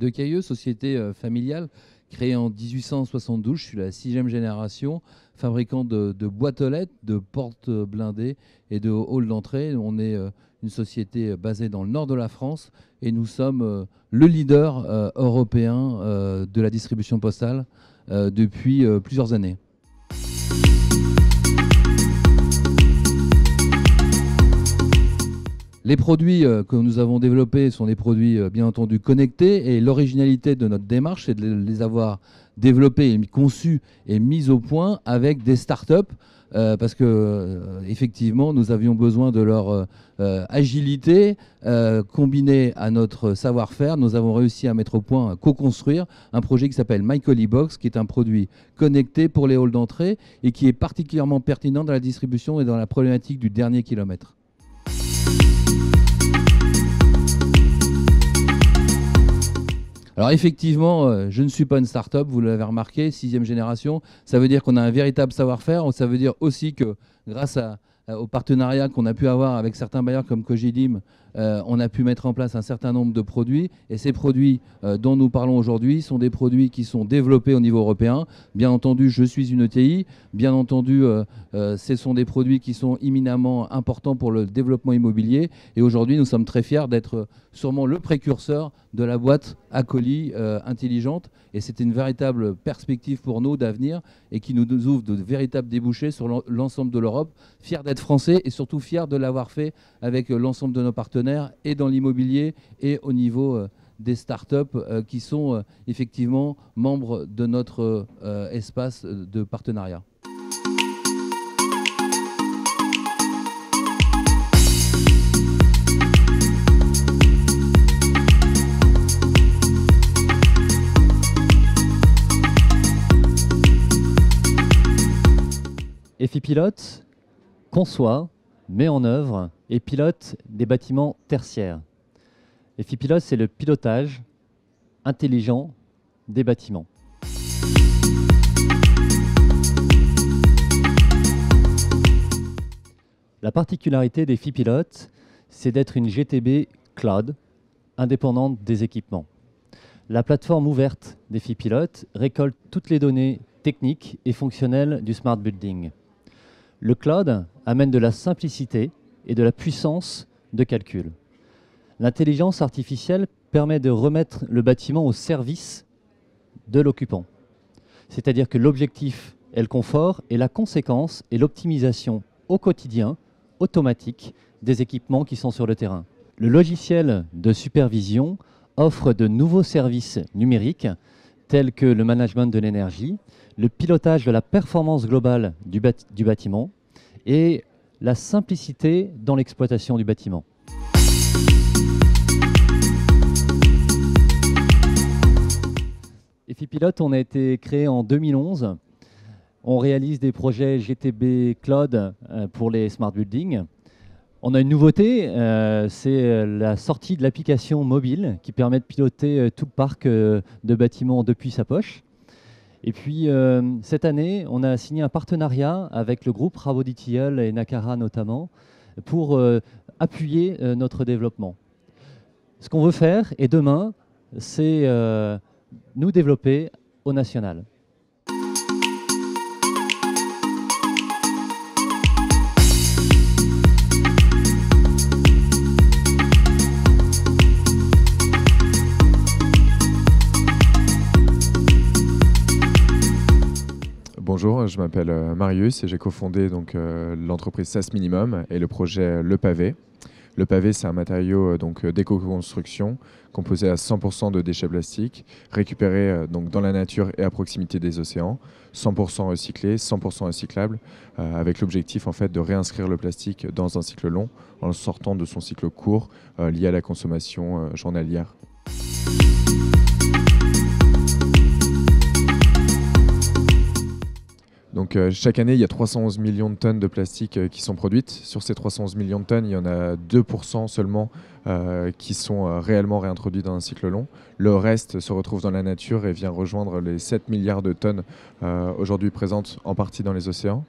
De Cailleux, société familiale créée en 1872. Je suis la 6e génération, fabricant de boîtes aux lettres, de portes blindées et de halls d'entrée. On est une société basée dans le nord de la France et nous sommes le leader européen de la distribution postale depuis plusieurs années. Les produits que nous avons développés sont des produits bien entendu connectés et l'originalité de notre démarche, c'est de les avoir développés, conçus et mis au point avec des startups parce que effectivement nous avions besoin de leur agilité combinée à notre savoir-faire. Nous avons réussi à mettre au point, à co-construire un projet qui s'appelle MyCollibox, qui est un produit connecté pour les halls d'entrée et qui est particulièrement pertinent dans la distribution et dans la problématique du dernier kilomètre. Alors effectivement, je ne suis pas une start-up, vous l'avez remarqué, 6e génération. Ça veut dire qu'on a un véritable savoir-faire. Ça veut dire aussi que grâce au partenariat qu'on a pu avoir avec certains bailleurs comme Cogedim, on a pu mettre en place un certain nombre de produits. Et ces produits dont nous parlons aujourd'hui sont des produits qui sont développés au niveau européen. Bien entendu, je suis une ETI. Bien entendu, ce sont des produits qui sont éminemment importants pour le développement immobilier. Et aujourd'hui, nous sommes très fiers d'être sûrement le précurseur de la boîte à colis intelligente. Et c'est une véritable perspective pour nous d'avenir et qui nous ouvre de véritables débouchés sur l'ensemble de l'Europe. Fiers d'être français et surtout fiers de l'avoir fait avec l'ensemble de nos partenaires et dans l'immobilier et au niveau des startups qui sont effectivement membres de notre espace de partenariat. EFI-Pilote conçoit, met en œuvre et pilote des bâtiments tertiaires. EFI-Pilote, c'est le pilotage intelligent des bâtiments. La particularité d'EFI-Pilote, c'est d'être une GTB cloud, indépendante des équipements. La plateforme ouverte d'EFI-Pilote récolte toutes les données techniques et fonctionnelles du smart building. Le cloud amène de la simplicité et de la puissance de calcul. L'intelligence artificielle permet de remettre le bâtiment au service de l'occupant. C'est-à-dire que l'objectif est le confort et la conséquence est l'optimisation au quotidien, automatique, des équipements qui sont sur le terrain. Le logiciel de supervision offre de nouveaux services numériques tels que le management de l'énergie, le pilotage de la performance globale du bâtiment et la simplicité dans l'exploitation du bâtiment. EFI-Pilote, on a été créé en 2011. On réalise des projets GTB Cloud pour les smart buildings. On a une nouveauté, c'est la sortie de l'application mobile qui permet de piloter tout le parc de bâtiments depuis sa poche. Et puis, cette année, on a signé un partenariat avec le groupe Ravody Tilleul et Nakara notamment pour appuyer notre développement. Ce qu'on veut faire, et demain, c'est nous développer au national. Bonjour, je m'appelle Marius et j'ai cofondé l'entreprise SAS Minimum et le projet Le Pavé. Le pavé, c'est un matériau d'éco-construction composé à 100% de déchets plastiques, récupérés dans la nature et à proximité des océans, 100% recyclés, 100% recyclables, avec l'objectif en fait de réinscrire le plastique dans un cycle long en le sortant de son cycle court lié à la consommation journalière. Donc, chaque année, il y a 311 millions de tonnes de plastique qui sont produites. Sur ces 311 millions de tonnes, il y en a 2% seulement qui sont réellement réintroduits dans un cycle long. Le reste se retrouve dans la nature et vient rejoindre les 7 milliards de tonnes aujourd'hui présentes en partie dans les océans.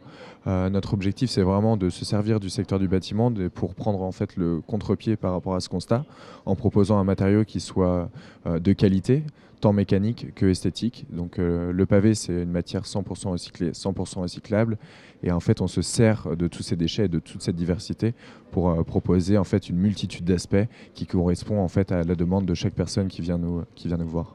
Notre objectif, c'est vraiment de se servir du secteur du bâtiment pour prendre en fait le contre-pied par rapport à ce constat, en proposant un matériau qui soit de qualité, tant mécanique que esthétique. Donc le pavé, c'est une matière 100% recyclée, 100% recyclable. Et en fait, on se sert de tous ces déchets et de toute cette diversité pour proposer en fait une multitude d'aspects qui correspond en fait à la demande de chaque personne qui vient nous voir.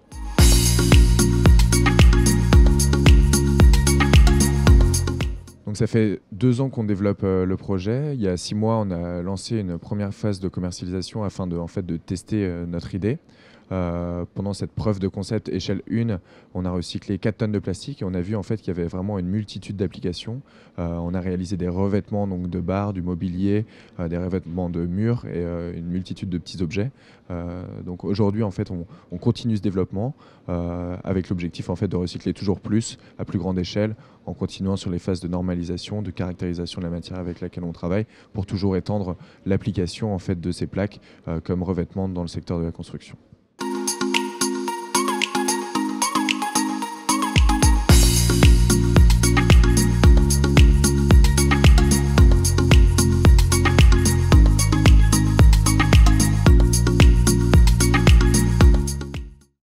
Donc ça fait 2 ans qu'on développe le projet. Il y a 6 mois, on a lancé une première phase de commercialisation afin de tester notre idée. Pendant cette preuve de concept échelle 1, on a recyclé 4 tonnes de plastique et on a vu en fait qu'il y avait vraiment une multitude d'applications. On a réalisé des revêtements donc, de barres, du mobilier, des revêtements de murs et une multitude de petits objets. Donc aujourd'hui en fait on continue ce développement avec l'objectif en fait de recycler toujours plus à plus grande échelle en continuant sur les phases de normalisation, de caractérisation de la matière avec laquelle on travaille pour toujours étendre l'application en fait de ces plaques comme revêtement dans le secteur de la construction.